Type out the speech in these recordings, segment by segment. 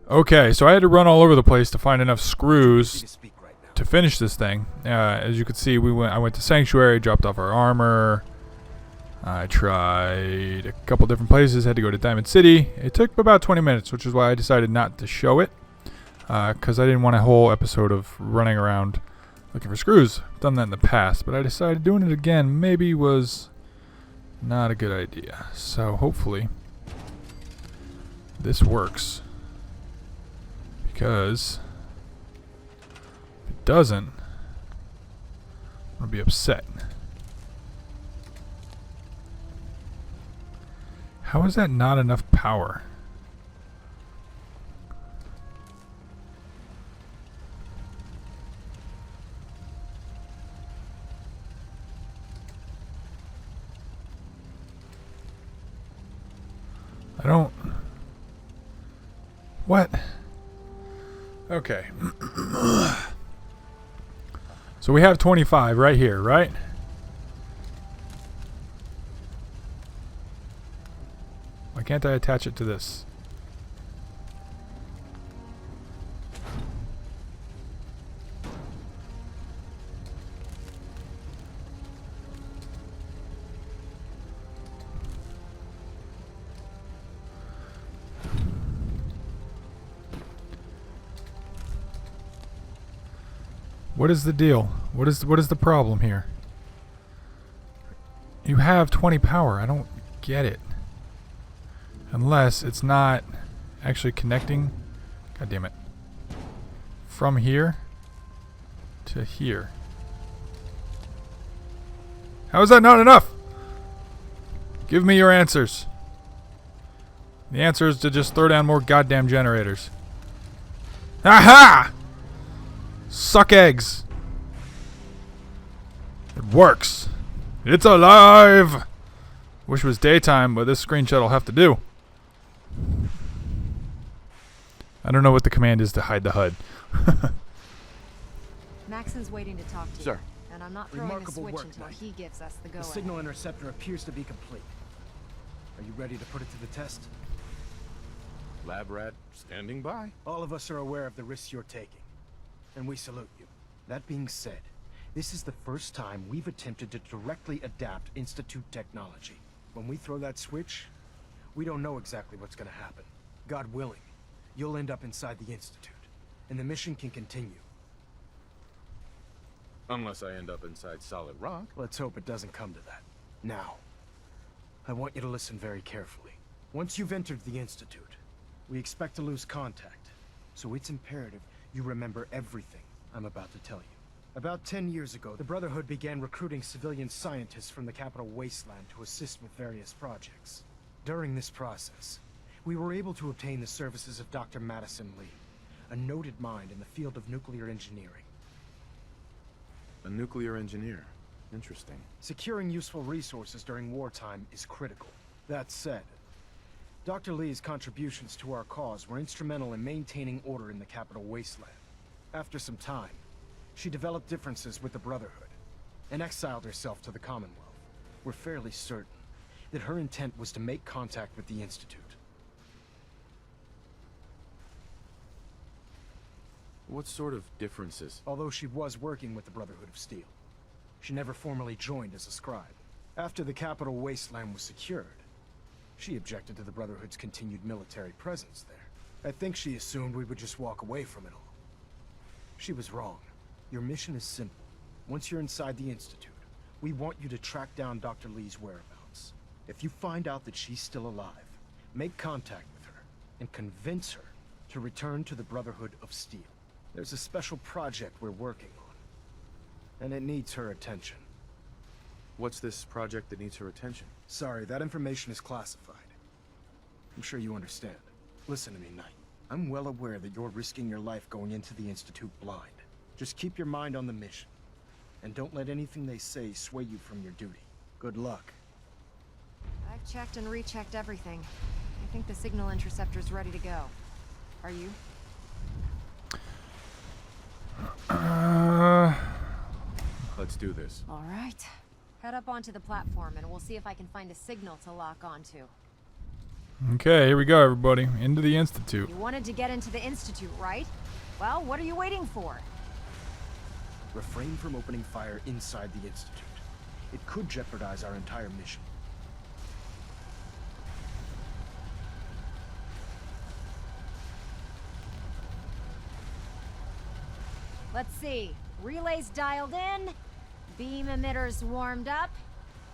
Okay, so I had to run all over the place to find enough screws to finish this thing. As you can see, I went to Sanctuary, dropped off our armor. I tried a couple different places, had to go to Diamond City. It took about 20 minutes, which is why I decided not to show it. Because I didn't want a whole episode of running around looking for screws. I've done that in the past, but I decided doing it again maybe was not a good idea. So hopefully this works. Because if it doesn't, I'm going to be upset. How is that not enough power? I don't... What? Okay. So we have 25 right here, right? Why can't I attach it to this? What is the deal? What is the problem here? You have 20 power. I don't get it. Unless it's not actually connecting. God damn it. From here to here. How is that not enough? Give me your answers. The answer is to just throw down more goddamn generators. Aha! Suck eggs. It works. It's alive. Wish it was daytime, but this screenshot will have to do. I don't know what the command is to hide the HUD. Maxon's waiting to talk to you. Sir. And I'm not throwing Remarkable a switch work, until Knight. he gives us the The go-ahead. signal interceptor appears to be complete. Are you ready to put it to the test? Lab rat standing by. All of us are aware of the risks you're taking, and we salute you. That being said, this is the first time we've attempted to directly adapt Institute technology. When we throw that switch, we don't know exactly what's gonna happen. God willing, you'll end up inside the Institute, and the mission can continue. Unless I end up inside solid rock. Let's hope it doesn't come to that. Now, I want you to listen very carefully. Once you've entered the Institute, we expect to lose contact, so it's imperative you remember everything I'm about to tell you. About 10 years ago, the Brotherhood began recruiting civilian scientists from the capital Wasteland to assist with various projects. During this process, we were able to obtain the services of Dr. Madison Lee, a noted mind in the field of nuclear engineering. A nuclear engineer. Interesting. Securing useful resources during wartime is critical. That said, Dr. Lee's contributions to our cause were instrumental in maintaining order in the capital Wasteland. After some time, she developed differences with the Brotherhood and exiled herself to the Commonwealth. We're fairly certain that her intent was to make contact with the Institute. What sort of differences? Although she was working with the Brotherhood of Steel, she never formally joined as a scribe. After the capital Wasteland was secured, she objected to the Brotherhood's continued military presence there. I think she assumed we would just walk away from it all. She was wrong. Your mission is simple. Once you're inside the Institute, we want you to track down Dr. Lee's whereabouts. If you find out that she's still alive, make contact with her and convince her to return to the Brotherhood of Steel. There's a special project we're working on, and it needs her attention. What's this project that needs her attention? Sorry, that information is classified. I'm sure you understand. Listen to me, Knight. I'm well aware that you're risking your life going into the Institute blind. Just keep your mind on the mission, and don't let anything they say sway you from your duty. Good luck. I've checked and rechecked everything. I think the signal interceptor's ready to go. Are you? Let's do this. All right. Head up onto the platform and we'll see if I can find a signal to lock onto. Okay, here we go, everybody. Into the Institute. You wanted to get into the Institute, right? Well, what are you waiting for? Refrain from opening fire inside the Institute. It could jeopardize our entire mission. Let's see. Relays dialed in. Beam emitters warmed up.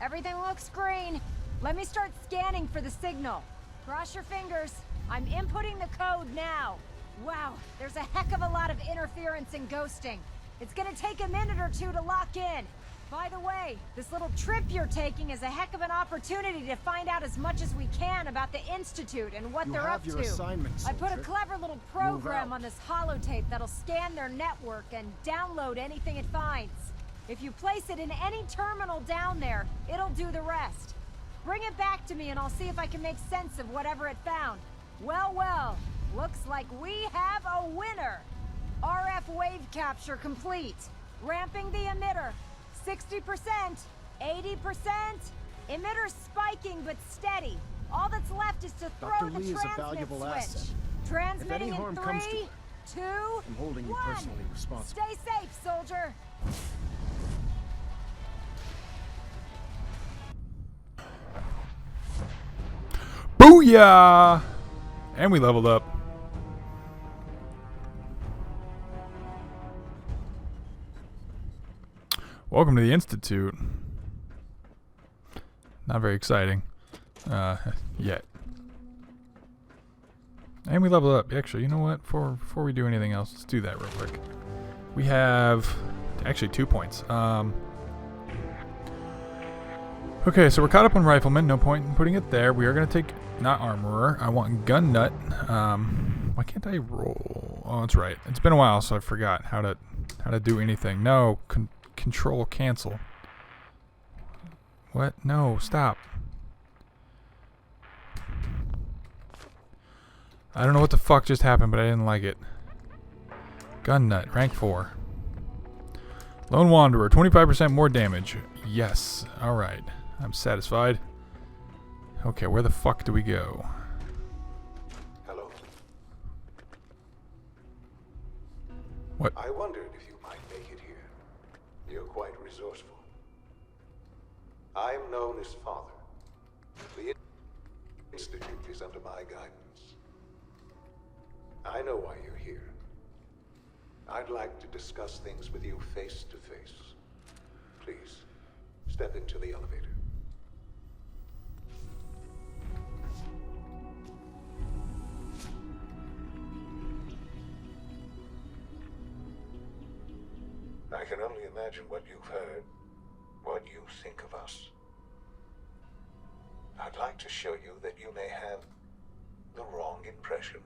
Everything looks green. Let me start scanning for the signal. Cross your fingers. I'm inputting the code now. Wow, there's a heck of a lot of interference and ghosting. It's gonna take a minute or two to lock in. By the way, this little trip you're taking is a heck of an opportunity to find out as much as we can about the Institute and what they're up your to. assignment, I put a soldier. clever little Move program out. on this holotape that'll scan their network and download anything it finds. If you place it in any terminal down there, it'll do the rest. Bring it back to me and I'll see if I can make sense of whatever it found. Well, well, looks like we have a winner. RF wave capture complete. Ramping the emitter. 60%, 80%. Emitter spiking but steady. All that's left is to throw Dr. the Lee is a transmit valuable switch. asset. Transmitting If any harm in comes to 3, it, 2, I'm holding you 1. personally responsible. Stay safe, soldier. Booyah! And we leveled up. Welcome to the Institute. Not very exciting. Yet. And we leveled up. Actually, you know what? Before we do anything else, let's do that real quick. We have actually 2 points. Okay, so we're caught up on Rifleman. No point in putting it there. We are going to take, not Armorer. I want Gun Nut. Why can't I roll? Oh, that's right. It's been a while, so I forgot how to do anything. No, control cancel. What? No, stop. I don't know what the fuck just happened, but I didn't like it. Gun Nut, rank 4. Lone Wanderer, 25% more damage. Yes. Alright. I'm satisfied. Okay, where the fuck do we go? Hello. What? I wondered if you might make it here. You're quite resourceful. I'm known as Father. The Institute is under my guidance. I know why you're here. I'd like to discuss things with you face to face. Please, step into the elevator. I can only imagine what you've heard, what you think of us. I'd like to show you that you may have the wrong impression.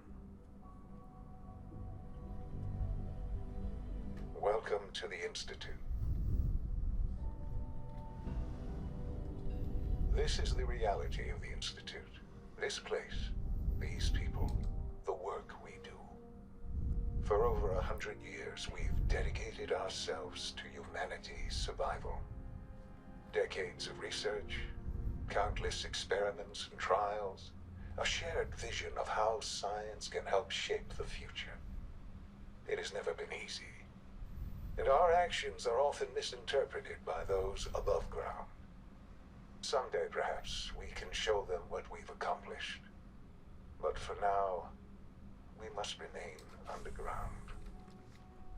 Welcome to the Institute. This is the reality of the Institute. This place, these people, the work we do. For over 100 years, we've dedicated ourselves to humanity's survival. Decades of research, countless experiments and trials, a shared vision of how science can help shape the future. It has never been easy, and our actions are often misinterpreted by those above ground. Someday, perhaps, we can show them what we've accomplished. But for now, we must remain underground.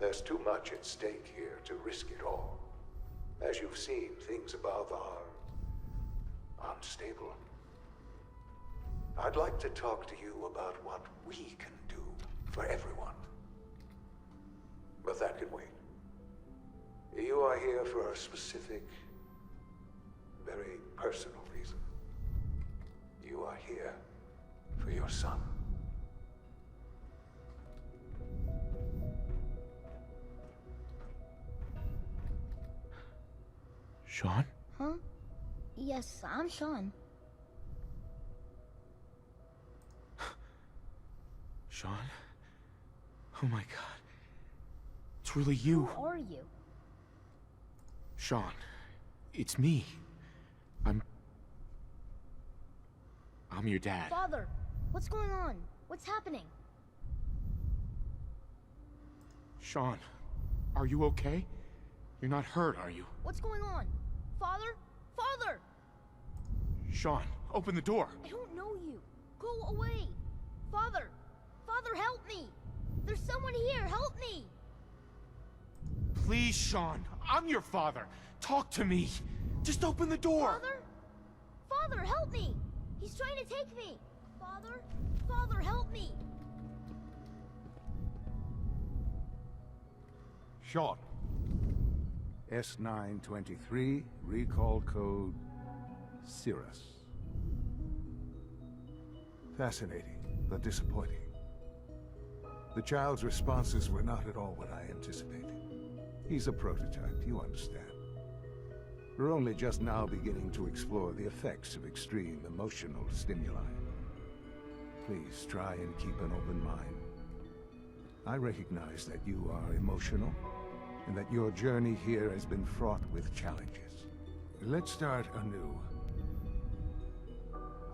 There's too much at stake here to risk it all. As you've seen, things above are unstable. I'd like to talk to you about what we can do for everyone. But that can wait. You are here for a specific, very personal reason. You are here for your son. Sean? Huh? Yes, I'm Sean. Sean? Oh my god. It's really you. Who are you? Sean, it's me. I'm... I'm your dad. Father, what's going on? What's happening? Sean, are you okay? You're not hurt, are you? What's going on? Father? Father! Sean, open the door. I don't know you. Go away. Father! Father, help me! There's someone here, help me! Please, Sean, I'm your father. Talk to me. Just open the door. Father? Father, help me! He's trying to take me! Father? Father, help me! Sean. S923, recall code Cirrus. Fascinating, but disappointing. The child's responses were not at all what I anticipated. He's a prototype, you understand. We're only just now beginning to explore the effects of extreme emotional stimuli. Please try and keep an open mind. I recognize that you are emotional, and that your journey here has been fraught with challenges. Let's start anew.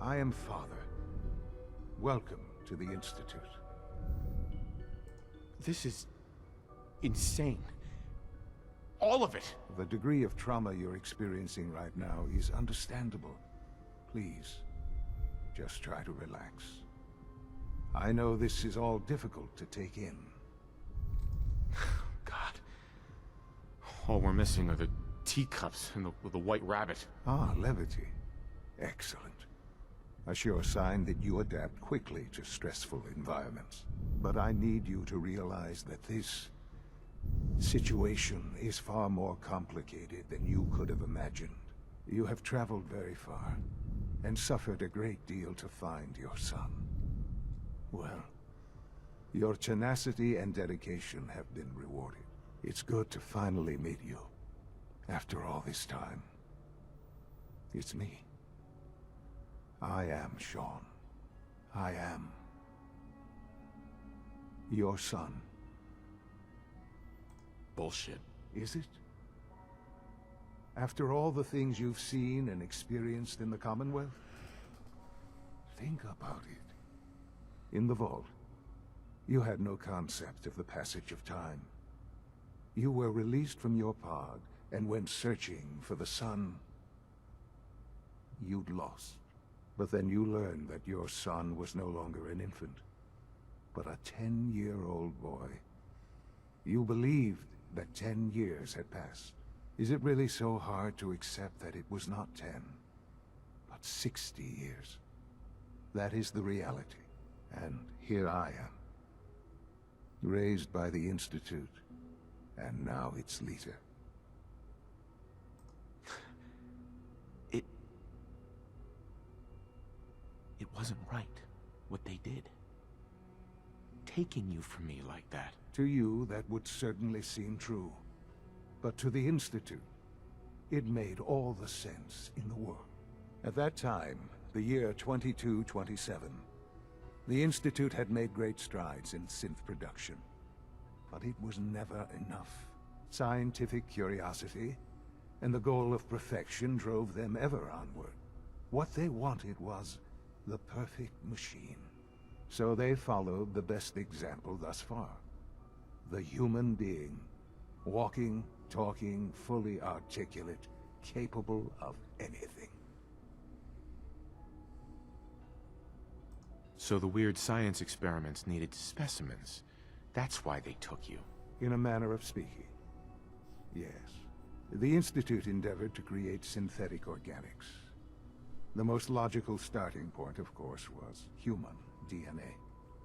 I am Father. Welcome to the Institute. This is insane. All of it. The degree of trauma you're experiencing right now is understandable. Please, just try to relax. I know this is all difficult to take in. God. All we're missing are the teacups and the white rabbit. Ah, levity. Excellent. A sure sign that you adapt quickly to stressful environments. But I need you to realize that this situation is far more complicated than you could have imagined. You have traveled very far, and suffered a great deal to find your son. Well, your tenacity and dedication have been rewarded. It's good to finally meet you, after all this time. It's me. I am Sean. I am your son. Bullshit. Is it? After all the things you've seen and experienced in the Commonwealth? Think about it. In the vault, you had no concept of the passage of time. You were released from your pod and went searching for the son you'd lost. But then you learned that your son was no longer an infant, but a 10-year-old boy. You believed that 10 years had passed. Is it really so hard to accept that it was not 10, but 60 years? That is the reality. And here I am, raised by the Institute, and now its leader. It wasn't right, what they did. Taking you from me like that. To you, that would certainly seem true. But to the Institute, it made all the sense in the world. At that time, the year 2227, the Institute had made great strides in synth production. But it was never enough. Scientific curiosity and the goal of perfection drove them ever onward. What they wanted was the perfect machine. So they followed the best example thus far. The human being. Walking, talking, fully articulate, capable of anything. So the weird science experiments needed specimens. That's why they took you. In a manner of speaking. Yes. The Institute endeavored to create synthetic organics. The most logical starting point, of course, was human DNA.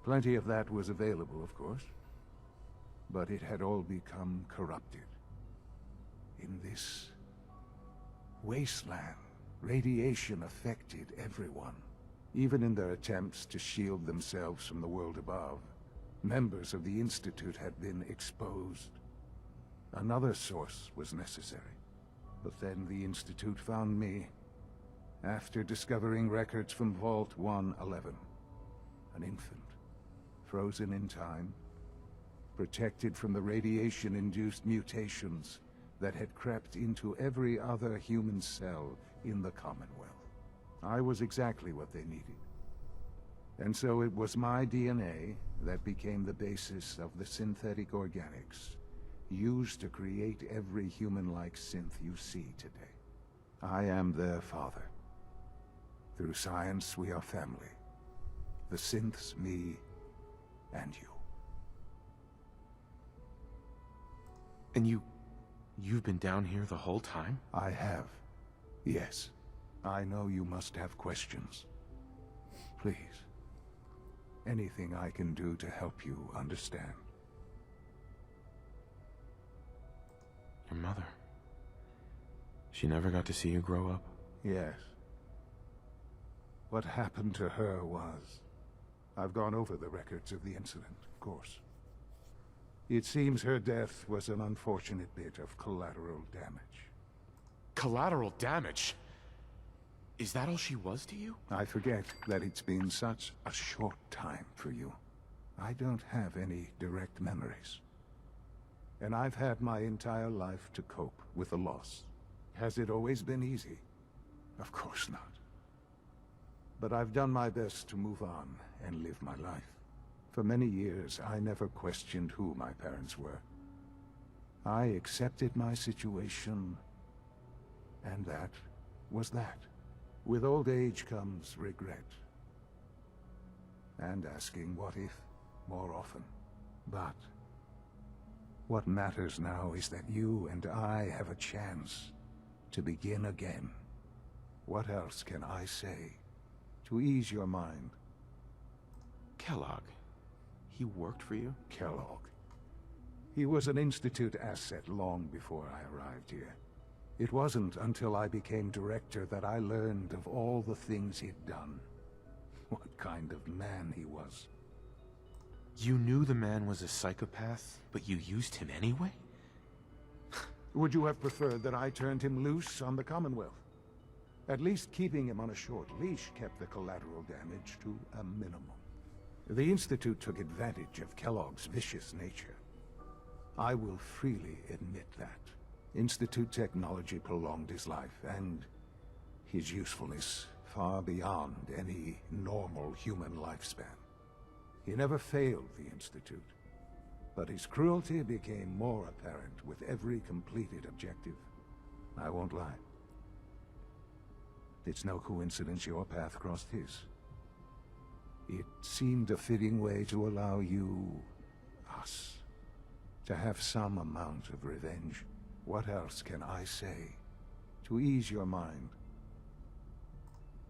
Plenty of that was available, of course. But it had all become corrupted. In this wasteland, radiation affected everyone. Even in their attempts to shield themselves from the world above, members of the Institute had been exposed. Another source was necessary. But then the Institute found me, after discovering records from Vault 111. An infant, frozen in time, protected from the radiation-induced mutations that had crept into every other human cell in the Commonwealth. I was exactly what they needed. And so it was my DNA that became the basis of the synthetic organics used to create every human-like synth you see today. I am their father. Through science, we are family. The synths, me, and you. And you've been down here the whole time? I have. Yes. I know you must have questions. Please. Anything I can do to help you understand. Your mother. She never got to see you grow up? Yes. What happened to her was... I've gone over the records of the incident, of course. It seems her death was an unfortunate bit of collateral damage. Collateral damage? Is that all she was to you? I forget that it's been such a short time for you. I don't have any direct memories. And I've had my entire life to cope with the loss. Has it always been easy? Of course not. But I've done my best to move on and live my life. For many years, I never questioned who my parents were. I accepted my situation, and that was that. With old age comes regret. And asking what if more often. But what matters now is that you and I have a chance to begin again. What else can I say to ease your mind? Kellogg. He worked for you? Kellogg. He was an Institute asset long before I arrived here. It wasn't until I became director that I learned of all the things he'd done. What kind of man he was. You knew the man was a psychopath, but you used him anyway? Would you have preferred that I turned him loose on the Commonwealth? At least keeping him on a short leash kept the collateral damage to a minimum. The Institute took advantage of Kellogg's vicious nature. I will freely admit that. Institute technology prolonged his life, and his usefulness far beyond any normal human lifespan. He never failed the Institute, but his cruelty became more apparent with every completed objective. I won't lie. It's no coincidence your path crossed his. It seemed a fitting way to allow you, us, to have some amount of revenge. What else can I say to ease your mind?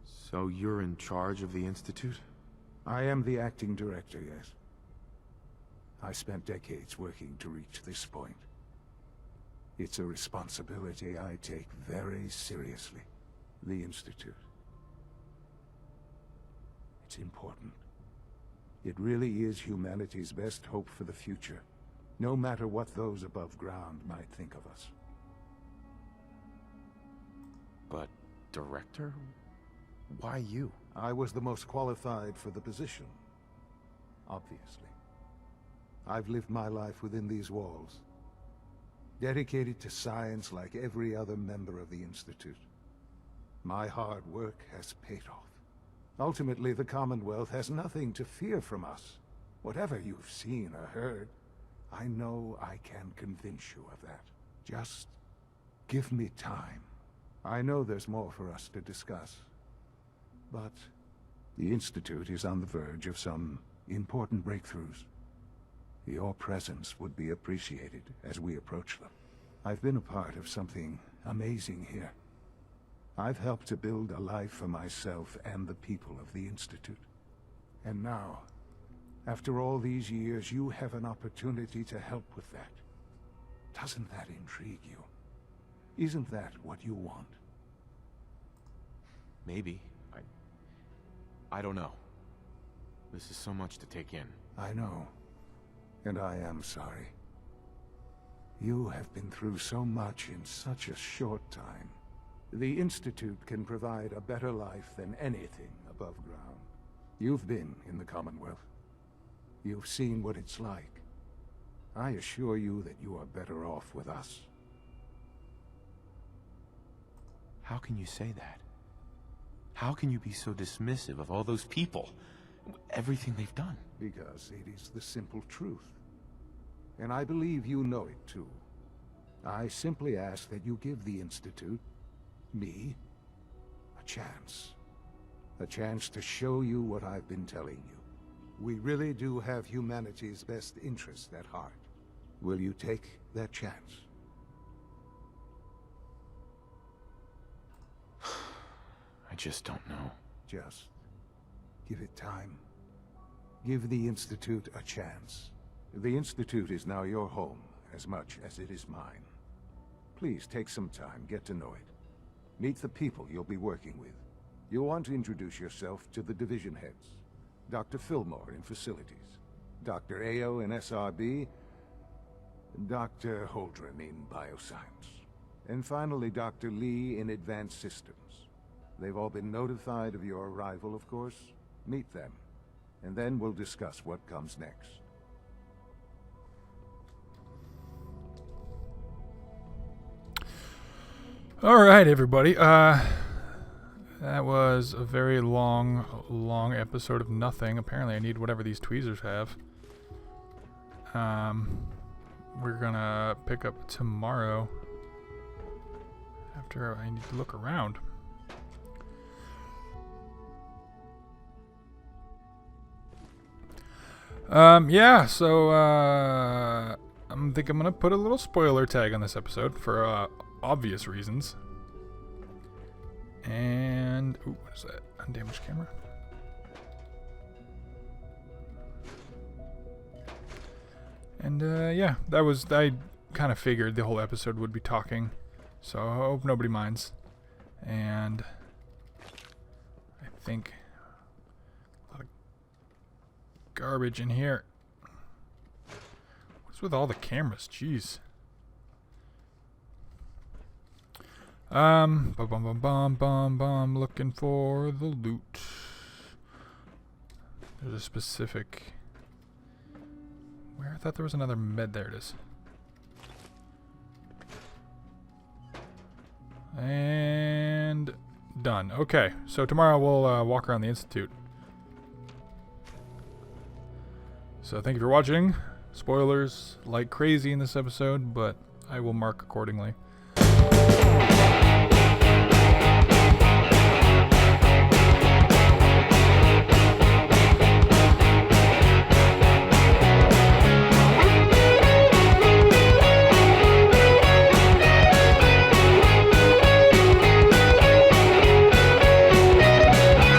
So you're in charge of the Institute? I am the acting director, yes. I spent decades working to reach this point. It's a responsibility I take very seriously. The Institute. It's important. It really is humanity's best hope for the future, no matter what those above ground might think of us. But, director? Why you? I was the most qualified for the position, obviously. I've lived my life within these walls, dedicated to science like every other member of the Institute. My hard work has paid off. Ultimately, the Commonwealth has nothing to fear from us. Whatever you've seen or heard, I know I can convince you of that. Just give me time. I know there's more for us to discuss. But the Institute is on the verge of some important breakthroughs. Your presence would be appreciated as we approach them. I've been a part of something amazing here. I've helped to build a life for myself and the people of the Institute. And now, after all these years, you have an opportunity to help with that. Doesn't that intrigue you? Isn't that what you want? Maybe. I don't know. This is so much to take in. I know. And I am sorry. You have been through so much in such a short time. The Institute can provide a better life than anything above ground. You've been in the Commonwealth. You've seen what it's like. I assure you that you are better off with us. How can you say that? How can you be so dismissive of all those people? Everything they've done? Because it is the simple truth. And I believe you know it too. I simply ask that you give the Institute, me, a chance. A chance to show you what I've been telling you. We really do have humanity's best interest at heart. Will you take that chance? I just don't know. Just give it time. Give the Institute a chance. The Institute is now your home as much as it is mine. Please take some time, get to know it. Meet the people you'll be working with. You'll want to introduce yourself to the division heads. Dr. Fillmore in Facilities, Dr. Ayo in SRB, Dr. Holdren in Bioscience, and finally Dr. Lee in Advanced Systems. They've all been notified of your arrival, of course. Meet them, and then we'll discuss what comes next. All right, everybody. That was a very long episode of nothing. Apparently, I need whatever these tweezers have. We're gonna pick up tomorrow. After I need to look around. Yeah, so I think I'm gonna put a little spoiler tag on this episode for obvious reasons. And ooh, what is that? Undamaged camera. And yeah, that was, I kind of figured the whole episode would be talking, so I hope nobody minds. And I think a lot of garbage in here. What's with all the cameras? Jeez. Bum bum bum bum bum, looking for the loot. There's a specific, where? I thought there was another med. There it is. And done. Okay, so tomorrow we'll walk around the Institute. So thank you for watching. Spoilers like crazy in this episode, but I will mark accordingly.